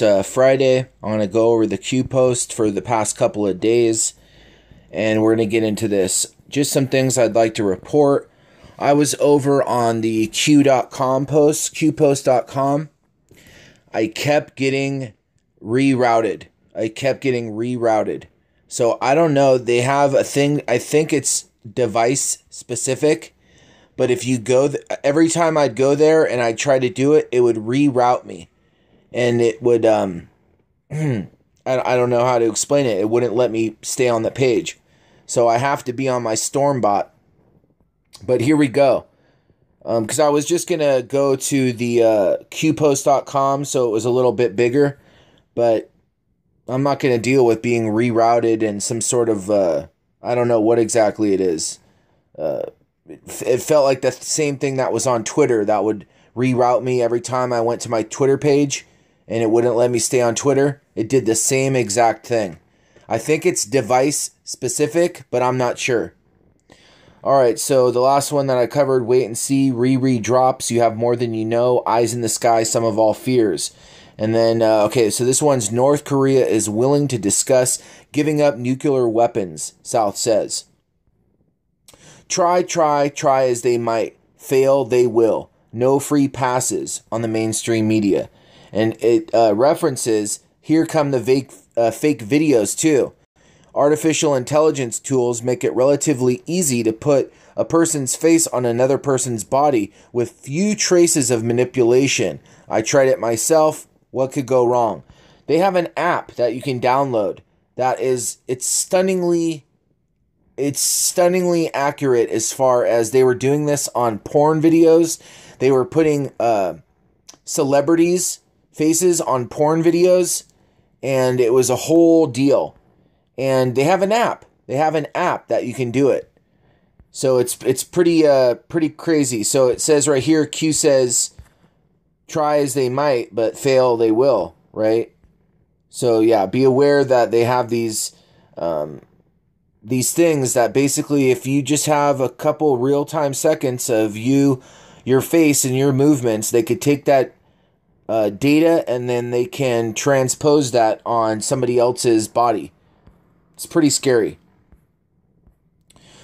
It's Friday. I'm going to go over the Q post for the past couple of days, and we're going to get into this. Just some things I'd like to report. I was over on the Q.com post, qpost.com. I kept getting rerouted. So I don't know. They have a thing. I think it's device specific. But if you go, every time I'd go there and I'd try to do it, it would reroute me. And it would, I don't know how to explain it. It wouldn't let me stay on the page. So I have to be on my Stormbot. But here we go. Because I was just going to go to the qpost.com, so it was a little bit bigger. But I'm not going to deal with being rerouted and some sort of, I don't know what exactly it is. It felt like the same thing that was on Twitter that would reroute me every time I went to my Twitter page and it wouldn't let me stay on Twitter. It did the same exact thing. I think it's device specific, but I'm not sure. Alright, so the last one that I covered, wait and see, Riri drops, you have more than you know, eyes in the sky, sum of all fears. And then, okay, so this one's North Korea is willing to discuss giving up nuclear weapons, South says. Try as they might. Fail, they will. No free passes on the mainstream media. And it references, here come the fake videos too. Artificial intelligence tools make it relatively easy to put a person's face on another person's body with few traces of manipulation. I tried it myself. What could go wrong? They have an app that you can download that is, it's stunningly accurate as far as they were doing this on porn videos. They were putting celebrities' faces on porn videos, and it was a whole deal. And they have an app. They have an app that you can do it. So it's pretty crazy. So it says right here, Q says, try as they might, but fail they will, right? So yeah, be aware that they have these things that basically, if you just have a couple real-time seconds of your face and your movements, they could take that data and then they can transpose that on somebody else's body. It's pretty scary.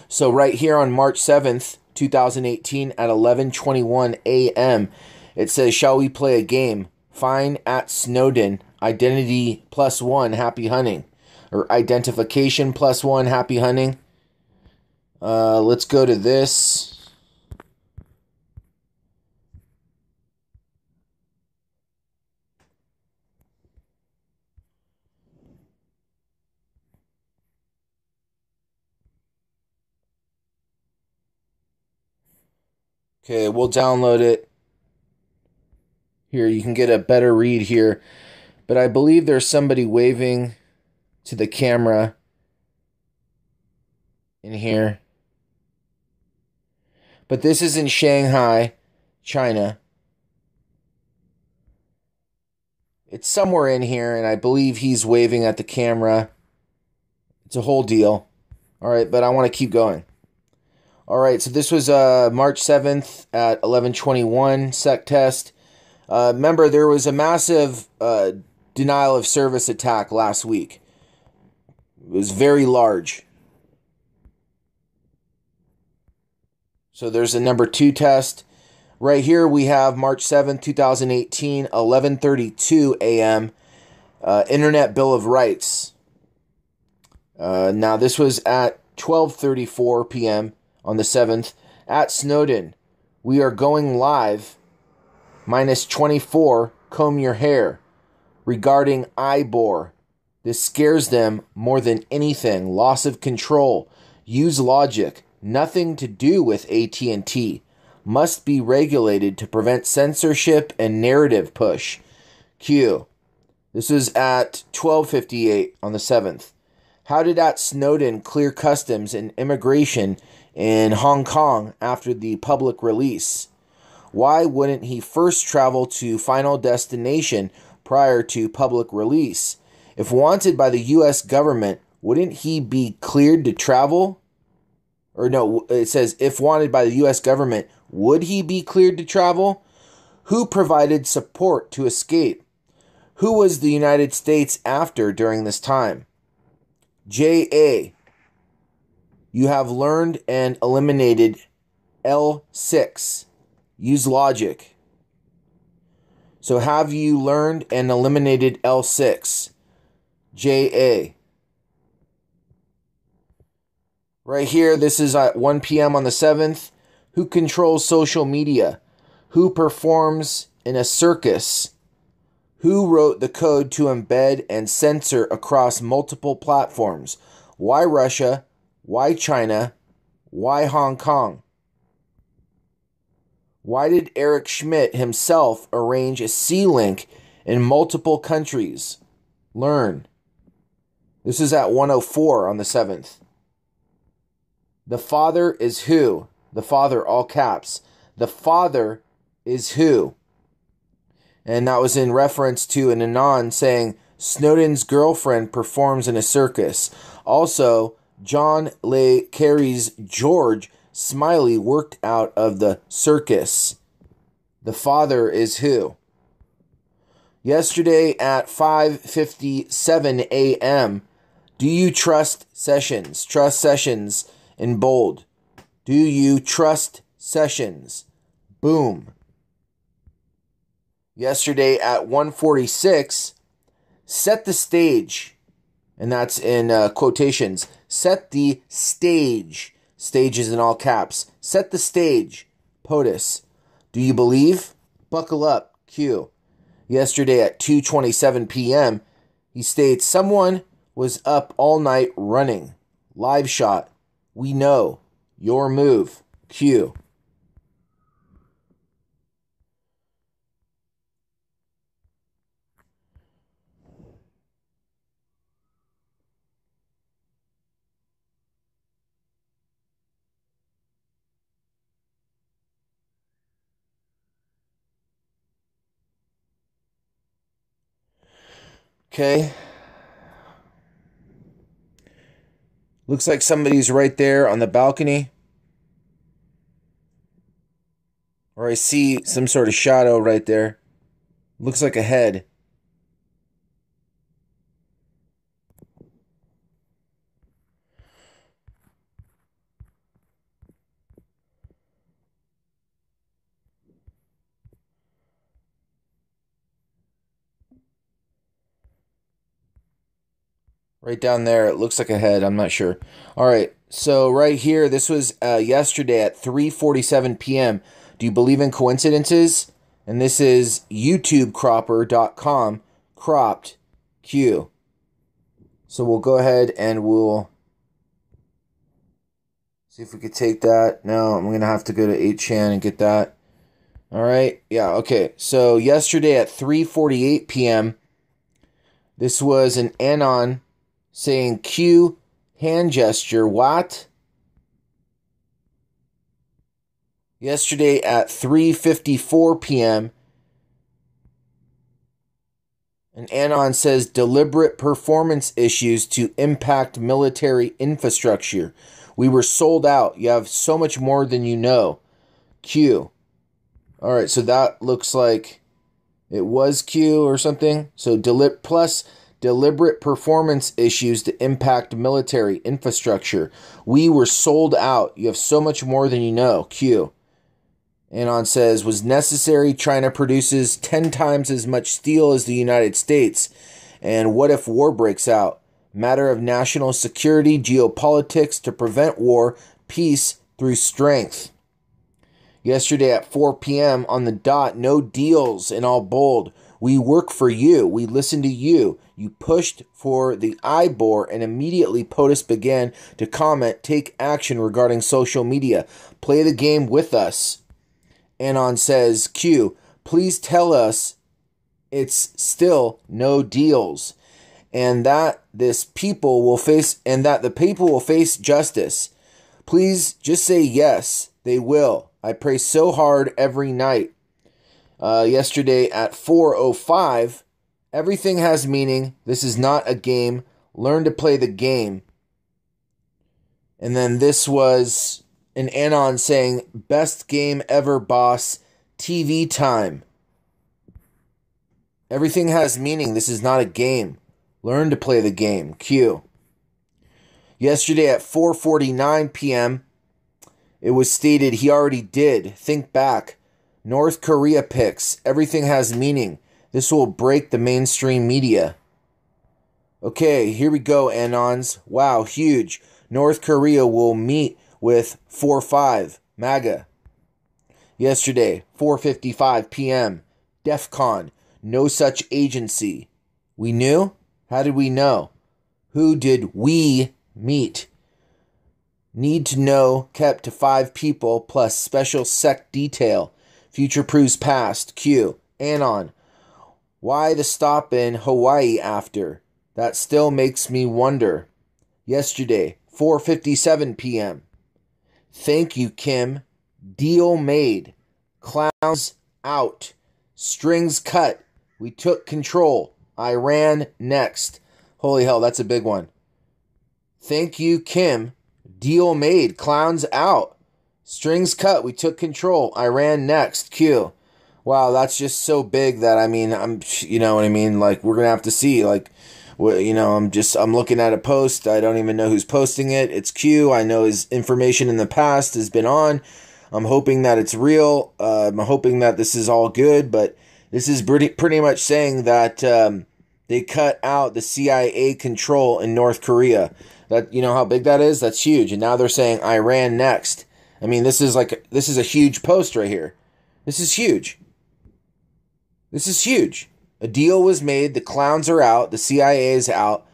So right here on March 7th, 2018 at 11:21 a.m., it says, shall we play a game? Fine at Snowden, identity +1, happy hunting. Or identification +1, happy hunting. Let's go to this. Okay, we'll download it. Here, you can get a better read here. But I believe there's somebody waving to the camera in here. But this is in Shanghai, China. It's somewhere in here, and I believe he's waving at the camera. It's a whole deal. All right, but I want to keep going. All right, so this was March 7th at 11:21, sec test. Remember, there was a massive denial of service attack last week. It was very large. So there's a number 2 test. Right here we have March 7th, 2018, 11:32 a.m., Internet Bill of Rights. Now this was at 12:34 p.m. on the 7th. At Snowden, we are going live, -24, comb your hair, regarding IBOR. This scares them more than anything. Loss of control. Use logic. Nothing to do with AT&T. Must be regulated to prevent censorship and narrative push. Q. This is at 12:58 on the 7th. How did at Snowden clear customs and immigration in Hong Kong after the public release? Why wouldn't he first travel to final destination prior to public release? If wanted by the U.S. government, wouldn't he be cleared to travel? Or no, it says, if wanted by the U.S. government, would he be cleared to travel? Who provided support to escape? Who was the United States after during this time? JA. You have learned and eliminated L6. Use logic. So have you learned and eliminated L6? JA. Right here, this is at 1 p.m. on the 7th. Who controls social media? Who performs in a circus? Who wrote the code to embed and censor across multiple platforms? Why Russia? Why China? Why Hong Kong? Why did Eric Schmidt himself arrange a C-link in multiple countries? Learn. This is at 1:04 on the 7th. The Father is who? The Father, all caps. The Father is who? And that was in reference to an Anon saying Snowden's girlfriend performs in a circus. Also, John Le Carre's George Smiley worked out of the circus. The Father is who? Yesterday at 5:57 a.m., do you trust Sessions? Trust Sessions in bold. Do you trust Sessions? Boom. Yesterday at 1:46, set the stage. And that's in quotations. Set the stage. Stage is in all caps. Set the stage. POTUS. Do you believe? Buckle up. Q. Yesterday at 2:27 p.m., he states, someone was up all night running. Live shot. We know. Your move. Q. Okay. Looks like somebody's right there on the balcony. Or I see some sort of shadow right there. Looks like a head. Right down there, it looks like a head. I'm not sure. All right, so right here, this was yesterday at 3:47 p.m. Do you believe in coincidences? And this is YouTubecropper.com, cropped Q. So we'll go ahead and we'll see if we could take that. No, I'm going to have to go to 8chan and get that. All right, yeah, okay. So yesterday at 3:48 p.m., this was an Anon saying Q hand gesture. What? Yesterday at 3:54 p.m., an Anon says deliberate performance issues to impact military infrastructure. We were sold out. You have so much more than you know. Q. All right, so that looks like it was Q or something. So deliberate performance issues to impact military infrastructure. We were sold out. You have so much more than you know. Q. Anon says, was necessary. China produces 10 times as much steel as the United States. And what if war breaks out? Matter of national security, geopolitics to prevent war, peace through strength. Yesterday at 4 p.m. on the dot, no deals in all bold. We work for you. We listen to you. You pushed for the IBOR and immediately POTUS began to comment, take action regarding social media. Play the game with us. Anon says, Q, please tell us it's still no deals and that the people will face justice. Please just say yes, they will. I pray so hard every night. Yesterday at 4:05, everything has meaning. This is not a game. Learn to play the game. And then this was an Anon saying, best game ever, boss. TV time. Everything has meaning. This is not a game. Learn to play the game. Q. Yesterday at 4:49 p.m., it was stated he already did. Think back. North Korea picks. Everything has meaning. This will break the mainstream media. Okay, here we go, Anons. Wow, huge. North Korea will meet with 4-5. MAGA. Yesterday, 4:55 p.m. DEF CON. No such agency. We knew? How did we know? Who did we meet? Need to know kept to 5 people plus special sec detail. Future proves past. Q. Anon. Why the stop in Hawaii after? That still makes me wonder. Yesterday, 4:57 p.m. Thank you, Kim. Deal made. Clowns out. Strings cut. We took control. Iran next. Holy hell, that's a big one. Thank you, Kim. Deal made. Clowns out. Strings cut. We took control. Iran next. Q. Wow, that's just so big that, I mean, you know what I mean? Like, we're going to have to see, like, you know, I'm looking at a post. I don't even know who's posting it. It's Q. I know his information in the past has been on. I'm hoping that it's real. I'm hoping that this is all good, but this is pretty much saying that they cut out the CIA control in North Korea. That, you know how big that is? That's huge. And now they're saying Iran next. I mean, this is a huge post right here. This is huge. This is huge. A deal was made. The clowns are out. The CIA is out.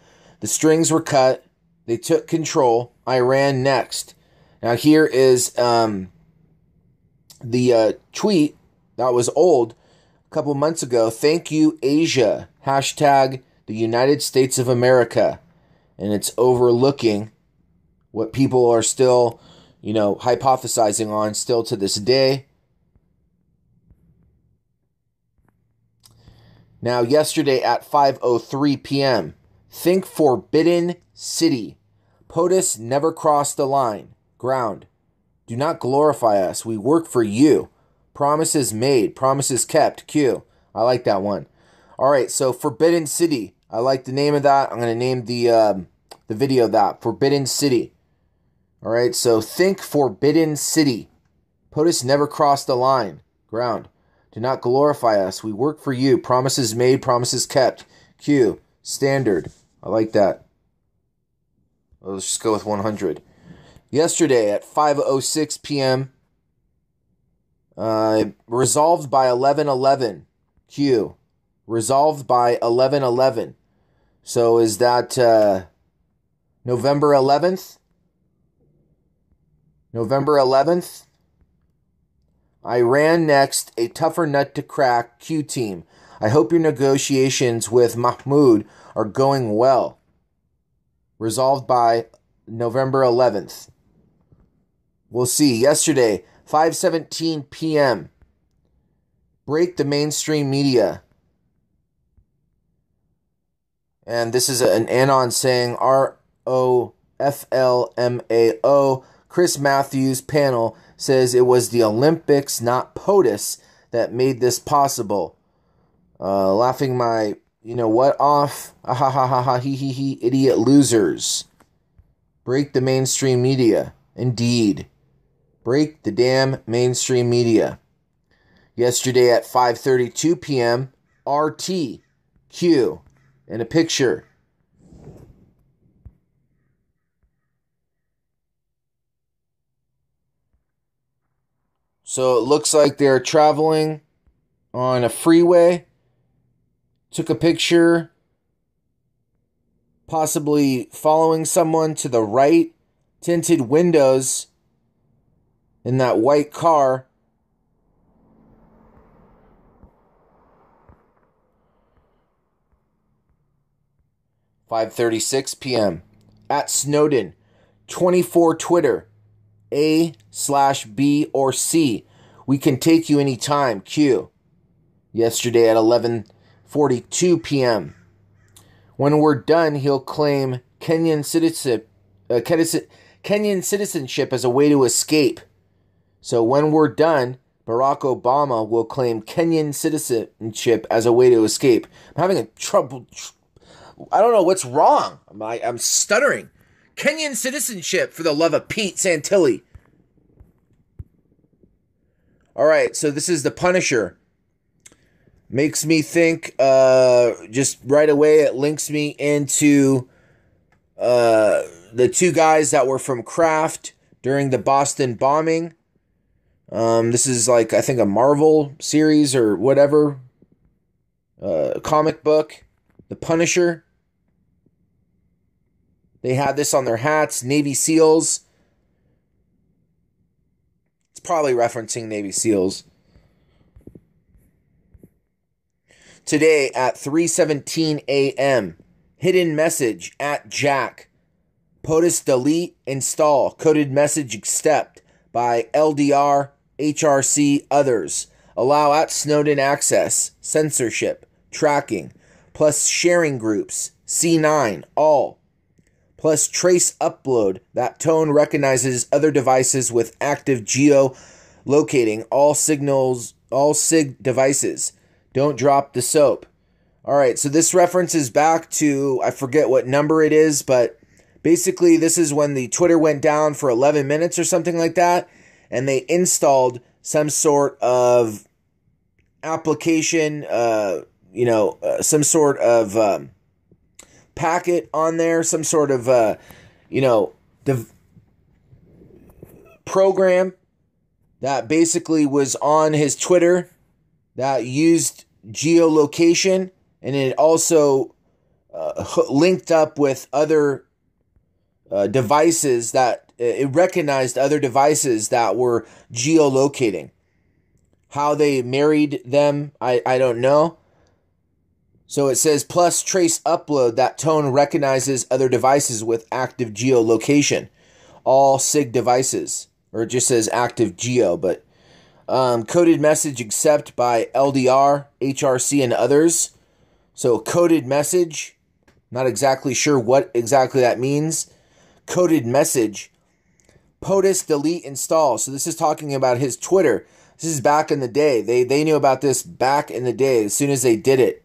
The strings were cut. They took control. Iran next. Now here is the tweet that was old a couple months ago. Thank you, Asia. Hashtag the United States of America. And it's overlooking what people are still, you know, hypothesizing on still to this day. Now, yesterday at 5:03 p.m., think Forbidden City. POTUS never crossed the line. Ground. Do not glorify us. We work for you. Promises made. Promises kept. Q. I like that one. All right, so Forbidden City. I like the name of that. I'm going to name the video that. Forbidden City. All right, so think Forbidden City. POTUS never crossed the line. Ground. Do not glorify us. We work for you. Promises made, promises kept. Q. Standard. I like that. Let's just go with 100. Yesterday at 5:06 p.m. Resolved by 11:11. Q. Resolved by 11:11. So is that November 11th? November 11th? Iran next, a tougher nut to crack. Q team. I hope your negotiations with Mahmoud are going well. Resolved by November 11th. We'll see. Yesterday, 5:17 p.m. Break the mainstream media. And this is an anon saying ROFLMAO. Chris Matthews panel says it was the Olympics, not POTUS, that made this possible. Laughing my, you know what, off. Ah ha ha ha ha he he he, idiot losers. Break the mainstream media. Indeed. Break the damn mainstream media. Yesterday at 5:32 p.m., RT, Q, and a picture. So it looks like they're traveling on a freeway. Took a picture, possibly following someone to the right. Tinted windows in that white car. (5:36 p.m.) At Snowden, 24 Twitter. A/B or C. We can take you anytime. Q. Yesterday at 11:42 p.m. When we're done, he'll claim Kenyan citizenship as a way to escape. So when we're done, Barack Obama will claim Kenyan citizenship as a way to escape. I'm having trouble. I don't know what's wrong. I'm stuttering. Kenyan citizenship, for the love of Pete Santilli. All right, so this is the Punisher. Makes me think, just right away, it links me into the two guys that were from Kraft during the Boston bombing. This is like, I think, a Marvel series or whatever. Comic book. The Punisher. They had this on their hats. Navy SEALs. It's probably referencing Navy SEALs. Today at 3:17 a.m. Hidden message at Jack. POTUS delete install. Coded message accept by LDR, HRC, others. Allow at Snowden access. Censorship. Tracking. Plus sharing groups. C9. All. Plus trace upload. That tone recognizes other devices with active geo-locating all signals, all SIG devices. Don't drop the soap. All right, so this references back to, I forget what number it is, but basically this is when the Twitter went down for 11 minutes or something like that, and they installed some sort of application, some sort of packet on there, some sort of, program that basically was on his Twitter that used geolocation, and it also linked up with other devices that it recognized other devices that were geolocating. How they married them, I don't know. So it says plus trace upload. That tone recognizes other devices with active geolocation. All SIG devices. Or it just says active geo, but coded message accept by LDR, HRC, and others. So coded message. Not exactly sure what exactly that means. Coded message. POTUS delete install. So this is talking about his Twitter. This is back in the day. They knew about this back in the day as soon as they did it.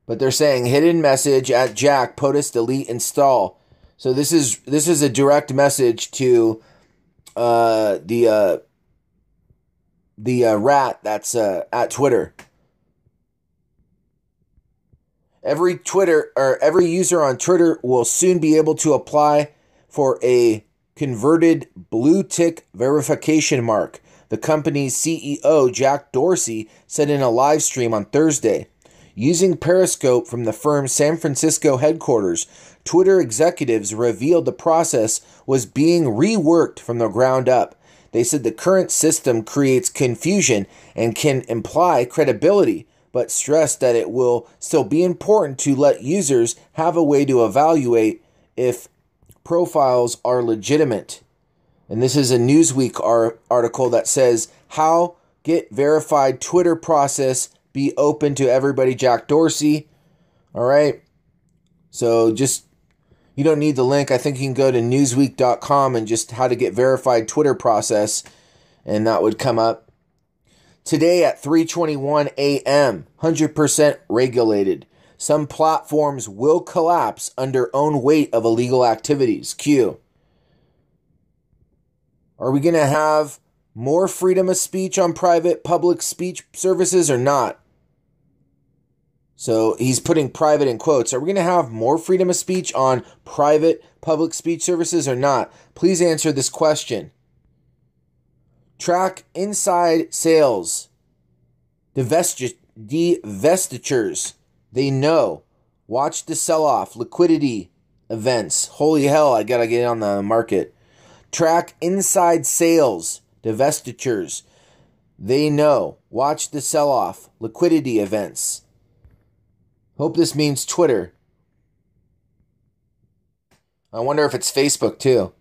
But they're saying hidden message at Jack, POTUS delete install. So this is a direct message to the rat that's at Twitter. Every user on Twitter will soon be able to apply for a converted blue tick verification mark, the company's CEO Jack Dorsey said in a live stream on Thursday. Using Periscope from the firm's San Francisco headquarters, Twitter executives revealed the process was being reworked from the ground up. They said the current system creates confusion and can imply credibility, but stressed that it will still be important to let users have a way to evaluate if profiles are legitimate. And this is a Newsweek article that says, how get verified Twitter process be open to everybody, Jack Dorsey. All right. So just, you don't need the link. I think you can go to newsweek.com and just how to get verified Twitter process, and that would come up. Today at 3:21 a.m., 100% regulated. Some platforms will collapse under own weight of illegal activities. Q. Are we going to have more freedom of speech on private public speech services or not? So he's putting private in quotes. Are we going to have more freedom of speech on private public speech services or not? Please answer this question. Track inside sales. Divestitures. They know. Watch the sell-off. Liquidity events. Holy hell, I got to get on the market. Track inside sales. Divestitures. They know. Watch the sell-off. Liquidity events. Hope this means Twitter. I wonder if it's Facebook too.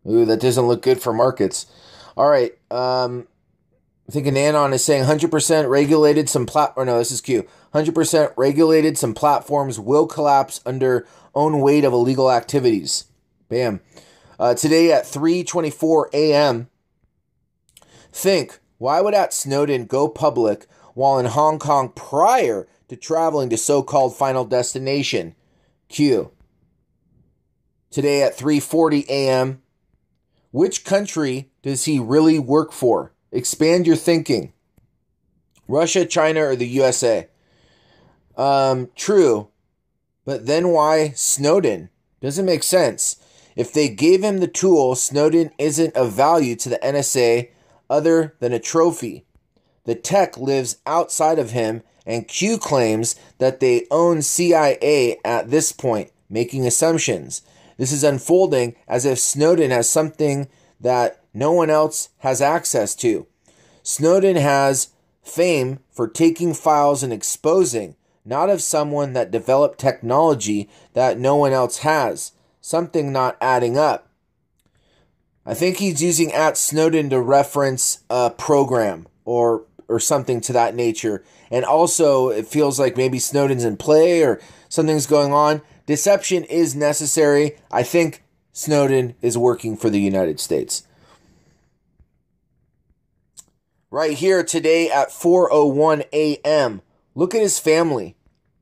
Ooh, that doesn't look good for markets. All right. I think an Anon is saying 100% regulated this is Q. 100% regulated, some platforms will collapse under own weight of illegal activities. Bam. Today at 3:24 a.m., Think, why would Snowden go public while in Hong Kong prior to traveling to so-called final destination? Q. Today at 3:40 a.m., which country does he really work for? Expand your thinking. Russia, China, or the USA? True. But then why Snowden? Doesn't make sense. If they gave him the tool, Snowden isn't of value to the NSA other than a trophy. The tech lives outside of him, and Q claims that they own CIA at this point, making assumptions. This is unfolding as if Snowden has something that no one else has access to. Snowden has fame for taking files and exposing, not of someone that developed technology that no one else has. Something not adding up. I think he's using @Snowden to reference a program or something to that nature. And also, it feels like maybe Snowden's in play or something's going on. Deception is necessary. I think Snowden is working for the United States. Right here today at 4:01 a.m., look at his family.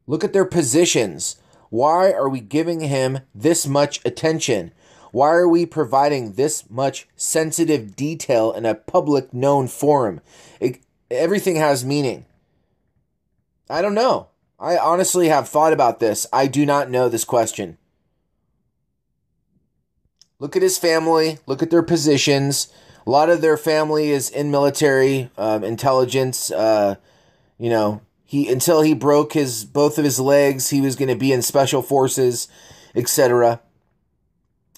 Look at their positions. Why are we giving him this much attention? Why are we providing this much sensitive detail in a public known forum? Everything has meaning. I don't know. I honestly have thought about this. I do not know this question. Look at his family. Look at their positions. A lot of their family is in military intelligence. Until he broke both of his legs, he was going to be in special forces, etc.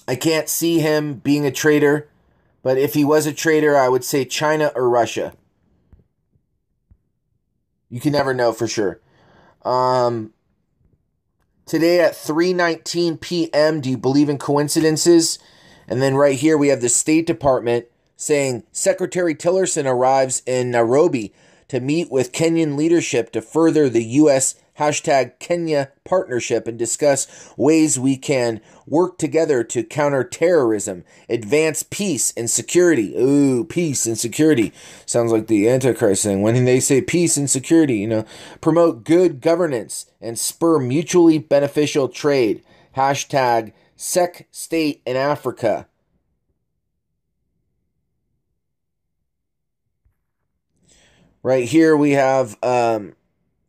I can't see him being a traitor, but if he was a traitor, I would say China or Russia. You can never know for sure. Today at 3:19 p.m., do you believe in coincidences? And then right here we have the State Department saying Secretary Tillerson arrives in Nairobi to meet with Kenyan leadership to further the U.S. #Kenya partnership and discuss ways we can work together to counter terrorism, advance peace and security. Ooh, peace and security. Sounds like the Antichrist thing. When they say peace and security, promote good governance and spur mutually beneficial trade. #SecState State in Africa. Right here we have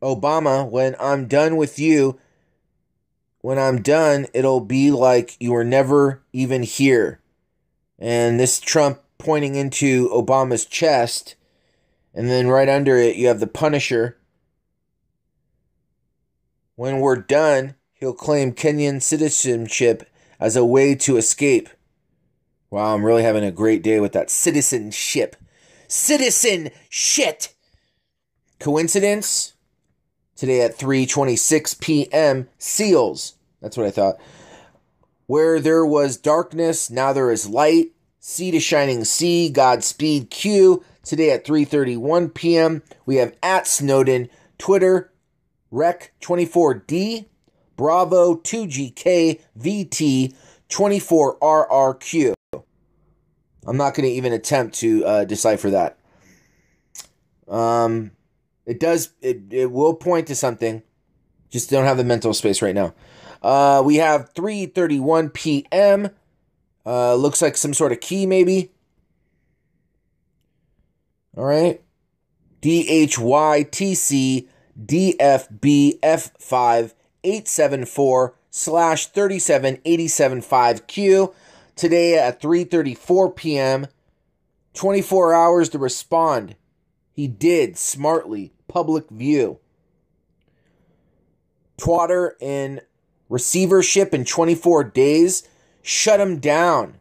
Obama, when I'm done with you, when I'm done, it'll be like you were never even here. And this Trump pointing into Obama's chest. And then right under it, you have the Punisher. When we're done, he'll claim Kenyan citizenship as a way to escape. Wow, I'm really having a great day with that citizenship. Citizen shit! Coincidence? Today at 3:26 p.m., seals. That's what I thought. Where there was darkness, now there is light. Sea to shining sea, Godspeed Q. Today at 3:31 p.m., we have @Snowden, Twitter, Rec24D, Bravo 2GK, VT, 24RRQ. I'm not going to even attempt to decipher that. It will point to something. Just don't have the mental space right now. We have 3:31 p.m. Looks like some sort of key, maybe. All right. DHYTC DFBF5 874/37875Q. Today at 3:34 p.m. 24 hours to respond. He did smartly. Public view. Twatter in receivership in 24 days. Shut him down.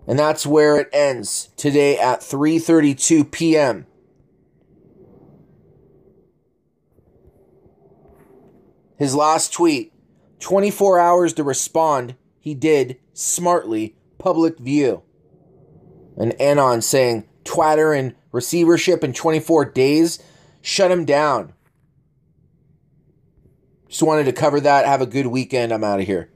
And that's where it ends. Today at 3:32 p.m. His last tweet. 24 hours to respond. He did smartly. Public view. And Anon saying, Twatter in receivership in 24 days. Shut him down. Just wanted to cover that. Have a good weekend. I'm out of here.